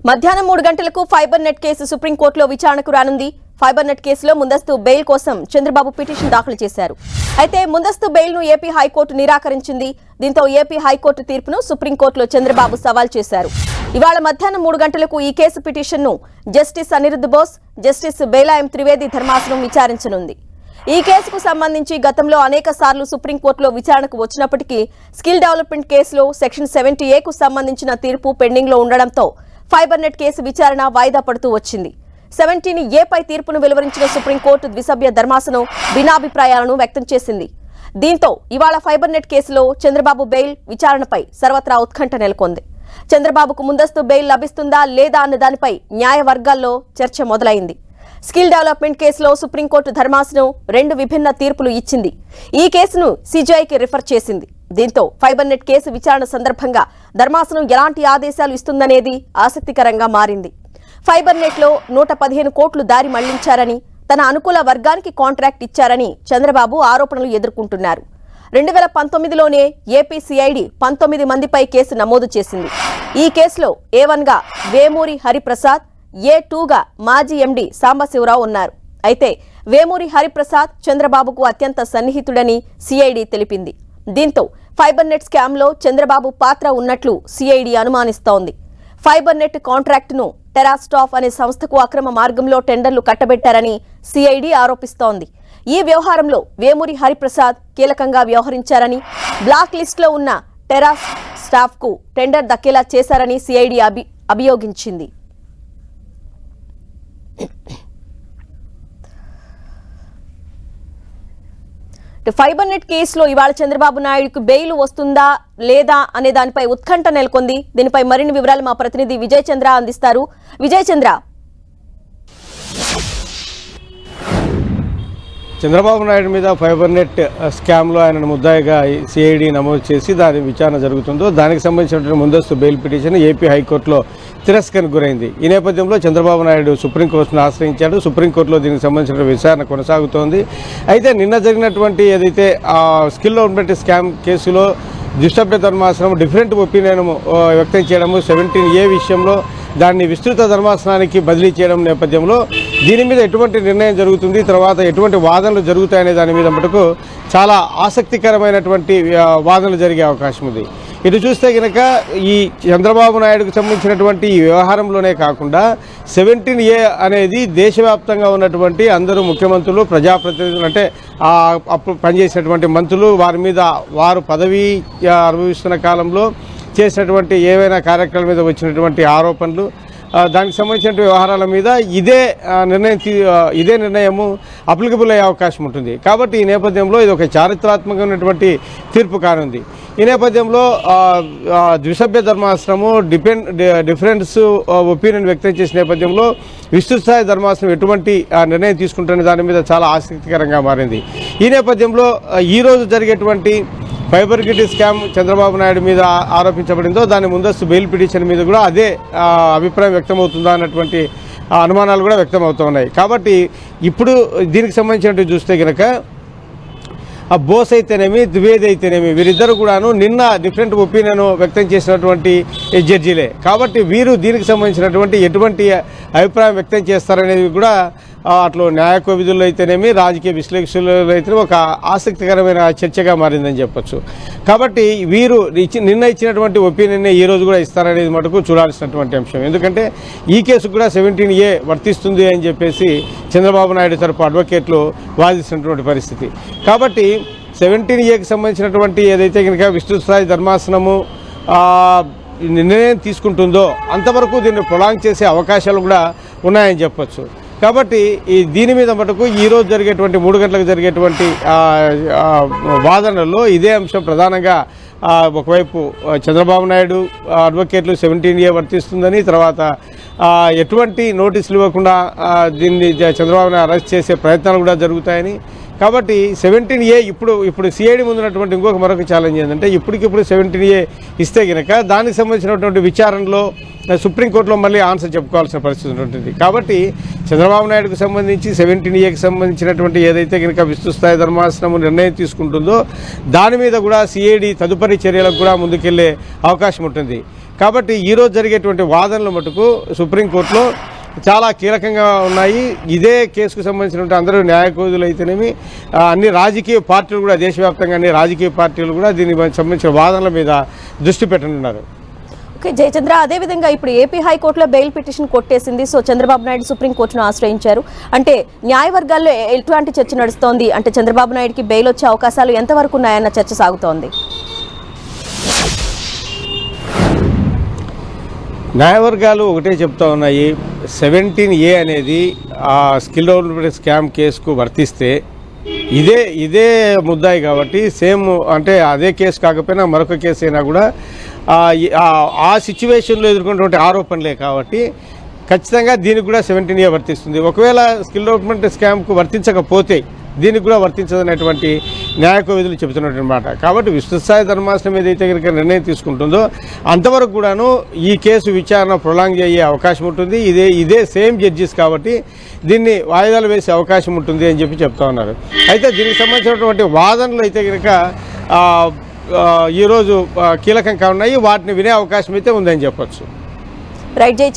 మధ్యాహ్నం 3 గంటలకు fibre net case సుప్రీంకోర్టులో విచారణకు రానుంది. ఫైబర్ నెట్ కేసులో ముందస్తు బెయిల్ కోసం చంద్రబాబు పిటిషన్ దాఖలు చేశారు. అయితే ముందస్తు బెయిల్ను ఏపీ హైకోర్టు నిరాకరించింది. దీంతో ఏపీ హైకోర్టు తీర్పును సుప్రీంకోర్టులో చంద్రబాబు సవాల్ చేశారు. ఇవాళ మధ్యాహ్నం 3 గంటలకు ఈ కేసు పిటిషన్ను జస్టిస్ అనిరుద్ధ్ బోస్, జస్టిస్ బేలాయం త్రివేది ధర్మాసనం విచారించనుంది. ఈ కేసుకు సంబంధించి గతంలో అనేక సార్లు సుప్రీంకోర్టులో విచారణకు వచ్చినప్పటికీ స్కిల్ డెవలప్మెంట్ కేసులో సెక్షన్ 70A సంబంధించిన తీర్పు పెండింగ్ లో ఉండడంతో ఫైబర్ నెట్ కేసు విచారణ వాయిదా పడుతూ వచ్చింది. 17A పై తీర్పును వెలువరించిన సుప్రీంకోర్టు ద్విసభ్య ధర్మాసనం భిన్నాభిప్రాయాలను వ్యక్తం చేసింది. దీంతో ఇవాళ ఫైబర్ నెట్ కేసులో చంద్రబాబు బెయిల్ విచారణపై సర్వత్రా ఉత్కంఠ నెలకొంది. చంద్రబాబుకు ముందస్తు బెయిల్ లభిస్తుందా లేదా అన్న దానిపై న్యాయ వర్గాల్లో చర్చ మొదలైంది. స్కిల్ డెవలప్మెంట్ కేసులో సుప్రీంకోర్టు ధర్మాసనం 2 విభిన్న తీర్పులు ఇచ్చింది. ఈ కేసును సిజేఐకి రిఫర్ చేసింది. దీంతో ఫైబర్ నెట్ కేసు విచారణ సందర్భంగా ధర్మాసనం ఎలాంటి ఆదేశాలు ఇస్తుందనేది ఆసక్తికరంగా మారింది. ఫైబర్ నెట్ లో 115 కోట్లు దారి మళ్లించారని, తన అనుకూల వర్గానికి కాంట్రాక్ట్ ఇచ్చారని చంద్రబాబు ఆరోపణలు ఎదుర్కొంటున్నారు. 2019లోనే ఏపీ సిఐడి 19 మందిపై కేసు నమోదు చేసింది. ఈ కేసులో A1 గా వేమూరి హరిప్రసాద్, A2 గా మాజీ ఎండీ సాంబశివరావు ఉన్నారు. అయితే వేమూరి హరిప్రసాద్ చంద్రబాబుకు అత్యంత సన్నిహితుడని సిఐడి తెలిపింది. దీంతో ఫైబర్ నెట్ స్కామ్ లో చంద్రబాబు పాత్ర ఉన్నట్లు సిఐడి అనుమానిస్తోంది. ఫైబర్ నెట్ కాంట్రాక్టును టెరాస్టాఫ్ అనే సంస్థకు అక్రమ మార్గంలో టెండర్లు కట్టబెట్టారని సిఐడి ఆరోపిస్తోంది. ఈ వ్యవహారంలో వేమూరి హరిప్రసాద్ కీలకంగా వ్యవహరించారని, బ్లాక్ లిస్ట్ లో ఉన్న టెరాస్ స్టాఫ్ కు టెండర్ దక్కేలా చేశారని సిఐడి అభియోగించింది. ఫైబర్ నెట్ కేసులో ఇవాళ చంద్రబాబు నాయుడుకు బెయిల్ వస్తుందా లేదా అనే దానిపై ఉత్కంఠ నెలకొంది. దీనిపై మరిన్ని వివరాలు మా ప్రతినిధి విజయ్ చంద్ర అందిస్తారు. విజయ్ చంద్ర, చంద్రబాబు నాయుడు మీద ఫైబర్ నెట్ స్కామ్లో ఆయన ముద్దాయిగా సిఐడి నమోదు చేసి దాని విచారణ జరుగుతుందో దానికి సంబంధించినటువంటి ముందస్తు బెయిల్ పిటిషన్ ఏపీ హైకోర్టులో తిరస్కరణకు గురైంది. ఈ నేపథ్యంలో చంద్రబాబు నాయుడు సుప్రీంకోర్టును ఆశ్రయించాడు. సుప్రీంకోర్టులో దీనికి సంబంధించిన విచారణ కొనసాగుతోంది. అయితే నిన్న జరిగినటువంటి ఏదైతే స్కిల్ డెవలప్మెంట్ స్కామ్ కేసులో ద్విసభ్య ధర్మాసనం డిఫరెంట్ ఒపీనియన్ వ్యక్తం చేయడము, 17A విషయంలో దాన్ని విస్తృత ధర్మాసనానికి బదిలీ చేయడం నేపథ్యంలో దీని మీద ఎటువంటి నిర్ణయం జరుగుతుంది, తర్వాత ఎటువంటి వాదనలు జరుగుతాయనే దాని మీద మటుకు చాలా ఆసక్తికరమైనటువంటి వాదనలు జరిగే అవకాశం ఉంది. ఇటు చూస్తే కనుక ఈ చంద్రబాబు నాయుడుకు సంబంధించినటువంటి ఈ వ్యవహారంలోనే కాకుండా 17A అనేది దేశవ్యాప్తంగా ఉన్నటువంటి అందరూ ముఖ్యమంత్రులు, ప్రజాప్రతినిధులు, అంటే అప్పుడు పనిచేసినటువంటి మంత్రులు, వారి మీద వారు పదవి అనుభవిస్తున్న కాలంలో చేసినటువంటి ఏవైనా కార్యక్రమాల మీద వచ్చినటువంటి ఆరోపణలు, దానికి సంబంధించిన వ్యవహారాల మీద ఇదే నిర్ణయము అప్లికబుల్ అయ్యే అవకాశం ఉంటుంది. కాబట్టి ఈ నేపథ్యంలో ఇది ఒక చారిత్రాత్మకమైనటువంటి తీర్పు కానుంది. ఈ నేపథ్యంలో ద్విసభ్య ధర్మాసనము డిఫరెన్స్ ఒపీనియన్ వ్యక్తం చేసిన నేపథ్యంలో విస్తృత స్థాయి ధర్మాసనం ఎటువంటి నిర్ణయం తీసుకుంటున్న దాని మీద చాలా ఆసక్తికరంగా మారింది. ఈ నేపథ్యంలో ఈరోజు జరిగేటువంటి fibre net scam Chandrababu Naidu మీద ఆరోపించబడిందో దాని ముందస్తు బెయిల్ పిటిషన్ మీద కూడా అదే అభిప్రాయం వ్యక్తమవుతుందా అన్నటువంటి అనుమానాలు కూడా వ్యక్తమవుతున్నాయి. కాబట్టి ఇప్పుడు దీనికి సంబంధించినట్టు చూస్తే కనుక బోస్ అయితేనేమి, ద్వివేది అయితేనేమి, వీరిద్దరు కూడాను నిన్న డిఫరెంట్ ఒపీనియన్ వ్యక్తం చేసినటువంటి జడ్జీలే. కాబట్టి వీరు దీనికి సంబంధించినటువంటి ఎటువంటి అభిప్రాయం వ్యక్తం చేస్తారనేది కూడా అట్లు న్యాయ కోవిధుల్లో అయితేనేమి, రాజకీయ విశ్లేషకులు అయితేనేమి ఒక ఆసక్తికరమైన చర్చగా మారిందని చెప్పొచ్చు. కాబట్టి వీరు నిన్న ఇచ్చినటువంటి ఒపీనియన్నే ఈ రోజు కూడా ఇస్తారనేది మటుకు చూడాల్సినటువంటి అంశం. ఎందుకంటే ఈ కేసు కూడా 17A వర్తిస్తుంది అని చెప్పేసి చంద్రబాబు నాయుడు తరపు అడ్వకేట్లు వాదిస్తున్నటువంటి పరిస్థితి. కాబట్టి 17Aకి సంబంధించినటువంటి ఏదైతే కనుక విస్తృత స్థాయి ధర్మాసనము నిర్ణయం తీసుకుంటుందో అంతవరకు దీన్ని ప్రొలాంగ్ చేసే అవకాశాలు కూడా ఉన్నాయని చెప్పొచ్చు. కాబట్టి దీని మీద మటుకు ఈరోజు జరిగేటువంటి 3 గంటలకు జరిగేటువంటి వాదనల్లో ఇదే అంశం ప్రధానంగా ఒకవైపు చంద్రబాబు నాయుడు అడ్వకేట్లు 17A వర్తిస్తుందని, తర్వాత ఎటువంటి నోటీసులు ఇవ్వకుండా దీన్ని చంద్రబాబు నాయుడు అరెస్ట్ చేసే ప్రయత్నాలు కూడా జరుగుతాయని, కాబట్టి 17A ఇప్పుడు సిఐడి ముందున్నటువంటి మరొక ఛాలెంజ్ ఏంటంటే ఇప్పటికిప్పుడు 17A ఇస్తే కనుక దానికి సంబంధించినటువంటి విచారణలో సుప్రీంకోర్టులో మళ్ళీ ఆన్సర్ చెప్పుకోవాల్సిన పరిస్థితి ఉంటుంది. కాబట్టి చంద్రబాబు నాయుడుకు సంబంధించి 17Aకి సంబంధించినటువంటి ఏదైతే కనుక విస్తృత స్థాయి ధర్మాసనం నిర్ణయం తీసుకుంటుందో దాని మీద కూడా సిఐడి తదుపరి చర్యలకు కూడా ముందుకెళ్లే అవకాశం ఉంటుంది. కాబట్టి ఈరోజు జరిగేటువంటి వాదనలు మటుకు సుప్రీంకోర్టులో చాలా కీలకంగా ఉన్నాయి. ఇదే కేసుకు సంబంధించినటువంటి అందరూ న్యాయకోదులు అయితేనేమి అన్ని రాజకీయ పార్టీలు కూడా దేశవ్యాప్తంగా అన్ని రాజకీయ పార్టీలు కూడా దీనికి సంబంధించిన వాదనల మీద దృష్టి పెట్టనున్నారు. ఓకే జయచంద్ర, అదేవిధంగా ఇప్పుడు ఏపీ హైకోర్టులో బెయిల్ పిటిషన్ కొట్టేసింది. సో చంద్రబాబు నాయుడు సుప్రీంకోర్టును ఆశ్రయించారు. అంటే న్యాయవర్గాల్లో ఎటువంటి చర్చ నడుస్తోంది? అంటే చంద్రబాబు నాయుడుకి బెయిల్ వచ్చే అవకాశాలు ఎంతవరకు ఉన్నాయన్న చర్చ సాగుతోంది. న్యాయవర్గాలు ఒకటే చెప్తా ఉన్నాయి, 17A అనేది ఆ స్కిల్ డెవలప్మెంట్ స్కామ్ కేసుకు వర్తిస్తే ఇదే ముద్దాయి కాబట్టి సేమ్ అంటే అదే కేసు కాకపోయినా మరొక కేసు అయినా కూడా ఆ సిచ్యువేషన్లో ఎదుర్కొన్నటువంటి ఆరోపణలే కాబట్టి ఖచ్చితంగా దీనికి కూడా 17A వర్తిస్తుంది. ఒకవేళ స్కిల్ డెవలప్మెంట్ స్కామ్కు వర్తించకపోతే దీనికి కూడా వర్తించదనేటువంటి న్యాయకోవిధులు చెబుతున్నటువంటి మాట. కాబట్టి విస్తృతస్థాయి ధర్మాసనం ఏదైతే కనుక నిర్ణయం తీసుకుంటుందో అంతవరకు కూడాను ఈ కేసు విచారణ ప్రొలాంగ్ అయ్యే అవకాశం ఉంటుంది. ఇదే సేమ్ జడ్జిస్ కాబట్టి దీన్ని వాయిదాలు వేసే అవకాశం ఉంటుంది అని చెప్తా ఉన్నారు. అయితే దీనికి సంబంధించినటువంటి వాదనలు అయితే కనుక ఈరోజు కీలకంగా ఉన్నాయి. వాటిని వినే అవకాశం అయితే ఉందని చెప్పొచ్చు. రైట్ జై